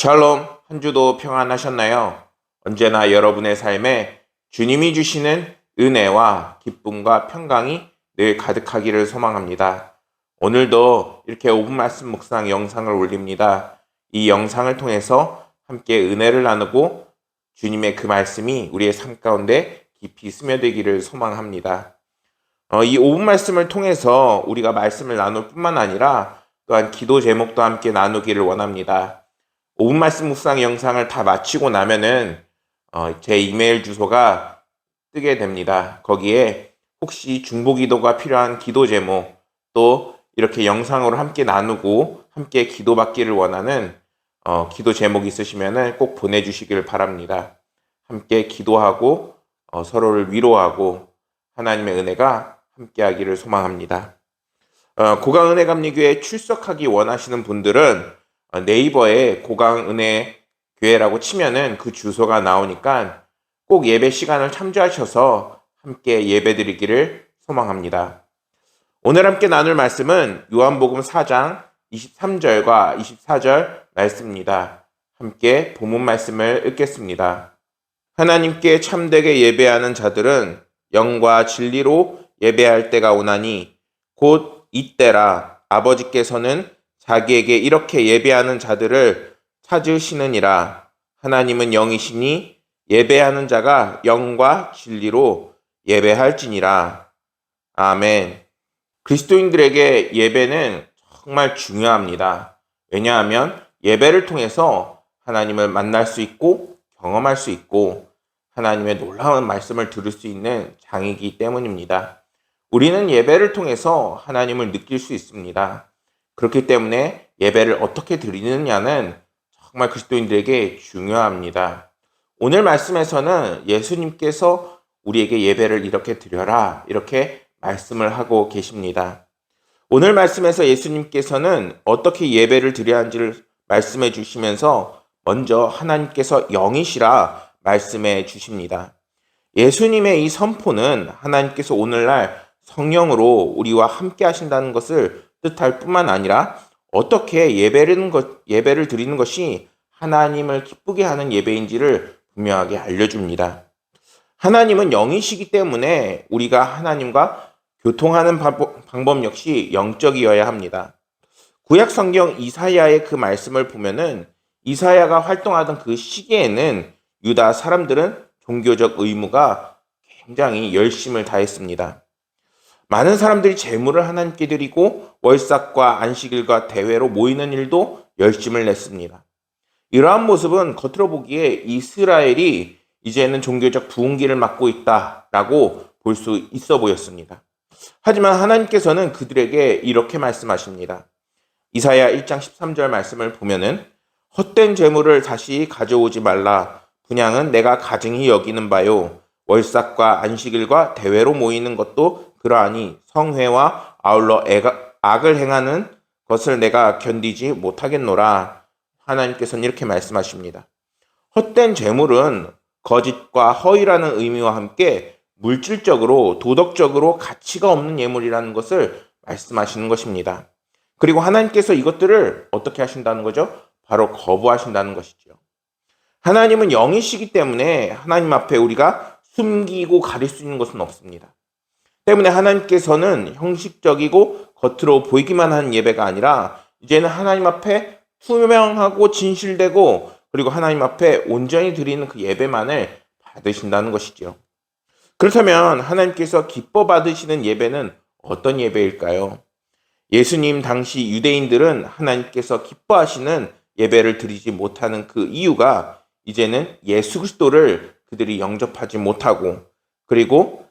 샬롬, 한 주도 평안하셨나요? 언제나 여러분의 삶에 주님이 주시는 은혜와 기쁨과 평강이 늘 가득하기를 소망합니다. 오늘도 이렇게 5분 말씀 묵상 영상을 올립니다. 이 영상을 통해서 함께 은혜를 나누고 주님의 그 말씀이 우리의 삶 가운데 깊이 스며들기를 소망합니다. 이 5분 말씀을 통해서 우리가 말씀을 나눌 뿐만 아니라 또한 기도 제목도 함께 나누기를 원합니다. 5분 말씀 묵상 영상을 다 마치고 나면은 제 이메일 주소가 뜨게 됩니다. 거기에 혹시 중보기도가 필요한 기도 제목, 또 이렇게 영상으로 함께 나누고 함께 기도받기를 원하는 기도 제목 있으시면은 꼭 보내주시길 바랍니다. 함께 기도하고 서로를 위로하고 하나님의 은혜가 함께하기를 소망합니다. 고강은혜감리교회에 출석하기 원하시는 분들은 네이버에 고강은혜교회라고 치면은 그 주소가 나오니까 꼭 예배 시간을 참조하셔서 함께 예배 드리기를 소망합니다. 오늘 함께 나눌 말씀은 요한복음 4장 23절과 24절 말씀입니다. 함께 본문 말씀을 읽겠습니다. 하나님께 참되게 예배하는 자들은 영과 진리로 예배할 때가 오나니 곧 이때라. 아버지께서는 자기에게 이렇게 예배하는 자들을 찾으시느니라. 하나님은 영이시니 예배하는 자가 영과 진리로 예배할지니라. 아멘. 그리스도인들에게 예배는 정말 중요합니다. 왜냐하면 예배를 통해서 하나님을 만날 수 있고 경험할 수 있고 하나님의 놀라운 말씀을 들을 수 있는 장이기 때문입니다. 우리는 예배를 통해서 하나님을 느낄 수 있습니다. 그렇기 때문에 예배를 어떻게 드리느냐는 정말 그리스도인들에게 중요합니다. 오늘 말씀에서는 예수님께서 우리에게 예배를 이렇게 드려라 이렇게 말씀을 하고 계십니다. 오늘 말씀에서 예수님께서는 어떻게 예배를 드려야 하는지를 말씀해 주시면서 먼저 하나님께서 영이시라 말씀해 주십니다. 예수님의 이 선포는 하나님께서 오늘날 성령으로 우리와 함께 하신다는 것을 뜻할 뿐만 아니라 어떻게 예배를 드리는 것이 하나님을 기쁘게 하는 예배인지를 분명하게 알려줍니다. 하나님은 영이시기 때문에 우리가 하나님과 교통하는 방법 역시 영적이어야 합니다. 구약 성경 이사야의 그 말씀을 보면은 이사야가 활동하던 그 시기에는 유다 사람들은 종교적 의무가 굉장히 열심을 다했습니다. 많은 사람들이 제물을 하나님께 드리고 월삭과 안식일과 대회로 모이는 일도 열심을 냈습니다. 이러한 모습은 겉으로 보기에 이스라엘이 이제는 종교적 부흥기를 맞고 있다라고 볼 수 있어 보였습니다. 하지만 하나님께서는 그들에게 이렇게 말씀하십니다. 이사야 1장 13절 말씀을 보면은 헛된 제물을 다시 가져오지 말라. 분향은 내가 가증히 여기는 바요. 월삭과 안식일과 대회로 모이는 것도 그러하니 성회와 아울러 악을 행하는 것을 내가 견디지 못하겠노라. 하나님께서는 이렇게 말씀하십니다. 헛된 재물은 거짓과 허위라는 의미와 함께 물질적으로 도덕적으로 가치가 없는 예물이라는 것을 말씀하시는 것입니다. 그리고 하나님께서 이것들을 어떻게 하신다는 거죠? 바로 거부하신다는 것이죠. 하나님은 영이시기 때문에 하나님 앞에 우리가 숨기고 가릴 수 있는 것은 없습니다. 때문에 하나님께서는 형식적이고 겉으로 보이기만 하는 예배가 아니라 이제는 하나님 앞에 투명하고 진실되고 그리고 하나님 앞에 온전히 드리는 그 예배만을 받으신다는 것이죠. 그렇다면 하나님께서 기뻐 받으시는 예배는 어떤 예배일까요? 예수님 당시 유대인들은 하나님께서 기뻐하시는 예배를 드리지 못하는 그 이유가 이제는 예수 그리스도를 그들이 영접하지 못하고 그리고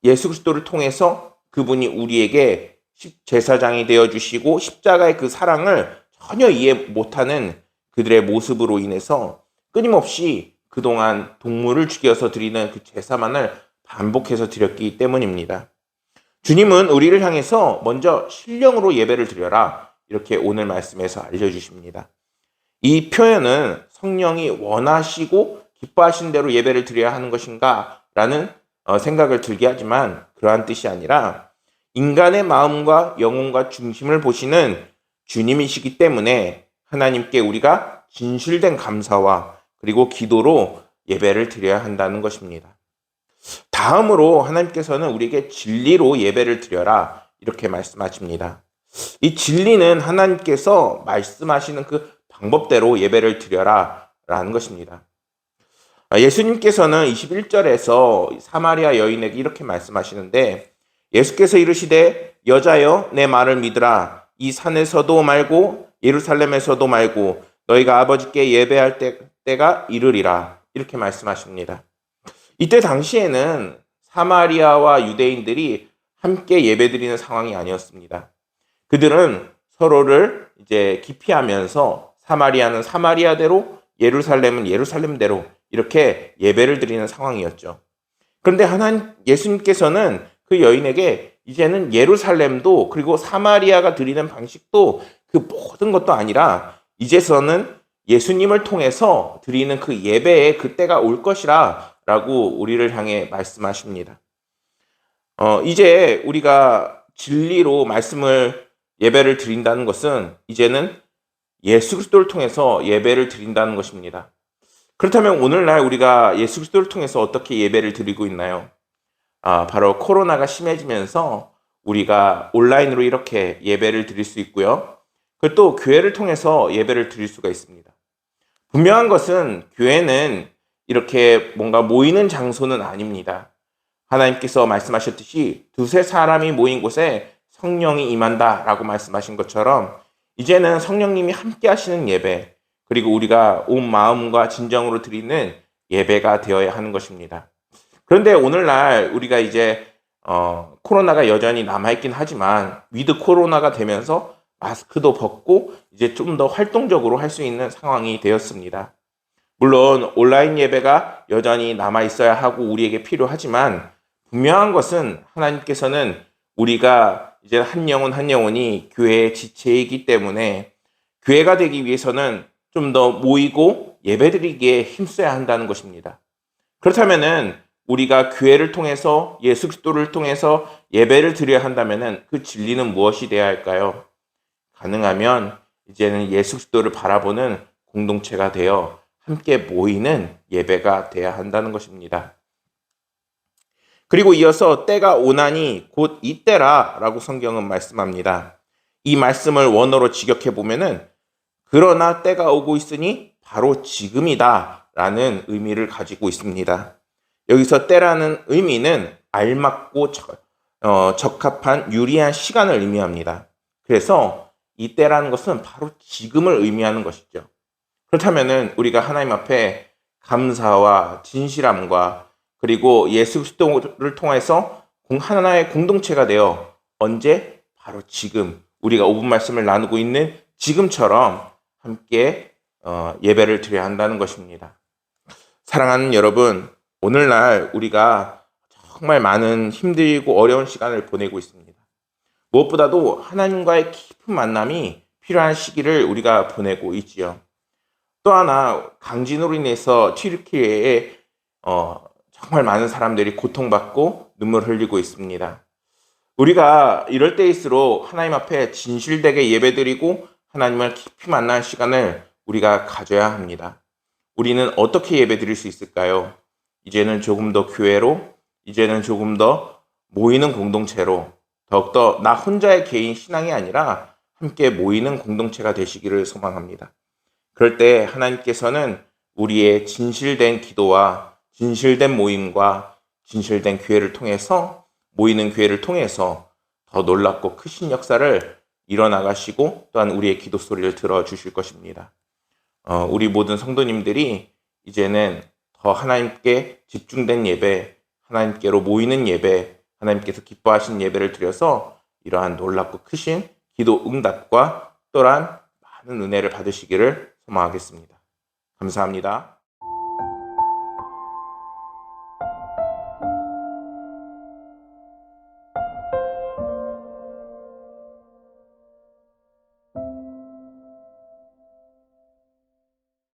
예수 그리스도를 통해서 그분이 우리에게 제사장이 되어주시고 십자가의 그 사랑을 전혀 이해 못하는 그들의 모습으로 인해서 끊임없이 그동안 동물을 죽여서 드리는 그 제사만을 반복해서 드렸기 때문입니다. 주님은 우리를 향해서 먼저 신령으로 예배를 드려라 이렇게 오늘 말씀에서 알려주십니다. 이 표현은 성령이 원하시고 기뻐하신 대로 예배를 드려야 하는 것인가 라는 생각을 들게 하지만 그러한 뜻이 아니라 인간의 마음과 영혼과 중심을 보시는 주님이시기 때문에 하나님께 우리가 진실된 감사와 그리고 기도로 예배를 드려야 한다는 것입니다. 다음으로 하나님께서는 우리에게 진리로 예배를 드려라 이렇게 말씀하십니다. 이 진리는 하나님께서 말씀하시는 그 방법대로 예배를 드려라 라는 것입니다. 예수님께서는 21절에서 사마리아 여인에게 이렇게 말씀하시는데, 예수께서 이르시되 여자여 내 말을 믿으라. 이 산에서도 말고 예루살렘에서도 말고 너희가 아버지께 예배할 때가 이르리라. 이렇게 말씀하십니다. 이때 당시에는 사마리아와 유대인들이 함께 예배드리는 상황이 아니었습니다. 그들은 서로를 이제 기피하면서 사마리아는 사마리아대로, 예루살렘은 예루살렘대로 이렇게 예배를 드리는 상황이었죠. 그런데 예수님께서는 그 여인에게 이제는 예루살렘도 그리고 사마리아가 드리는 방식도 그 모든 것도 아니라 이제서는 예수님을 통해서 드리는 그 예배의 그때가 올 것이라 라고 우리를 향해 말씀하십니다. 이제 우리가 진리로 예배를 드린다는 것은 이제는 예수 그리스도를 통해서 예배를 드린다는 것입니다. 그렇다면 오늘날 우리가 예수 그리스도를 통해서 어떻게 예배를 드리고 있나요? 바로 코로나가 심해지면서 우리가 온라인으로 이렇게 예배를 드릴 수 있고요. 그리고 또 교회를 통해서 예배를 드릴 수가 있습니다. 분명한 것은 교회는 이렇게 뭔가 모이는 장소는 아닙니다. 하나님께서 말씀하셨듯이 두세 사람이 모인 곳에 성령이 임한다 라고 말씀하신 것처럼 이제는 성령님이 함께 하시는 예배, 그리고 우리가 온 마음과 진정으로 드리는 예배가 되어야 하는 것입니다. 그런데 오늘날 우리가 이제 코로나가 여전히 남아있긴 하지만 위드 코로나가 되면서 마스크도 벗고 이제 좀 더 활동적으로 할 수 있는 상황이 되었습니다. 물론 온라인 예배가 여전히 남아있어야 하고 우리에게 필요하지만 분명한 것은 하나님께서는 우리가 이제 한 영혼 한 영혼이 교회의 지체이기 때문에 교회가 되기 위해서는 좀 더 모이고 예배드리기에 힘써야 한다는 것입니다. 그렇다면은 우리가 교회를 통해서 예수 그리스도를 통해서 예배를 드려야 한다면은 그 진리는 무엇이 되어야 할까요? 가능하면 이제는 예수 그리스도를 바라보는 공동체가 되어 함께 모이는 예배가 되어야 한다는 것입니다. 그리고 이어서 때가 오나니 곧 이때라 라고 성경은 말씀합니다. 이 말씀을 원어로 직역해 보면은 그러나 때가 오고 있으니 바로 지금이다 라는 의미를 가지고 있습니다. 여기서 때라는 의미는 알맞고 적합한 유리한 시간을 의미합니다. 그래서 이 때라는 것은 바로 지금을 의미하는 것이죠. 그렇다면은 우리가 하나님 앞에 감사와 진실함과 그리고 예수 그리스도를 통해서 하나의 공동체가 되어 언제? 바로 지금 우리가 5분 말씀을 나누고 있는 지금처럼 함께 예배를 드려야 한다는 것입니다. 사랑하는 여러분, 오늘날 우리가 정말 많은 힘들고 어려운 시간을 보내고 있습니다. 무엇보다도 하나님과의 깊은 만남이 필요한 시기를 우리가 보내고 있지요. 또 하나 강진으로 인해서 튀르키예에 정말 많은 사람들이 고통받고 눈물 흘리고 있습니다. 우리가 이럴 때일수록 하나님 앞에 진실되게 예배드리고 하나님을 깊이 만나는 시간을 우리가 가져야 합니다. 우리는 어떻게 예배드릴 수 있을까요? 이제는 조금 더 교회로, 이제는 조금 더 모이는 공동체로, 더욱더 나 혼자의 개인 신앙이 아니라 함께 모이는 공동체가 되시기를 소망합니다. 그럴 때 하나님께서는 우리의 진실된 기도와 진실된 모임과 진실된 교회를 통해서 모이는 교회를 통해서 더 놀랍고 크신 역사를 일어나가시고 또한 우리의 기도 소리를 들어주실 것입니다. 우리 모든 성도님들이 이제는 더 하나님께 집중된 예배, 하나님께로 모이는 예배, 하나님께서 기뻐하신 예배를 드려서 이러한 놀랍고 크신 기도 응답과 또한 많은 은혜를 받으시기를 소망하겠습니다. 감사합니다.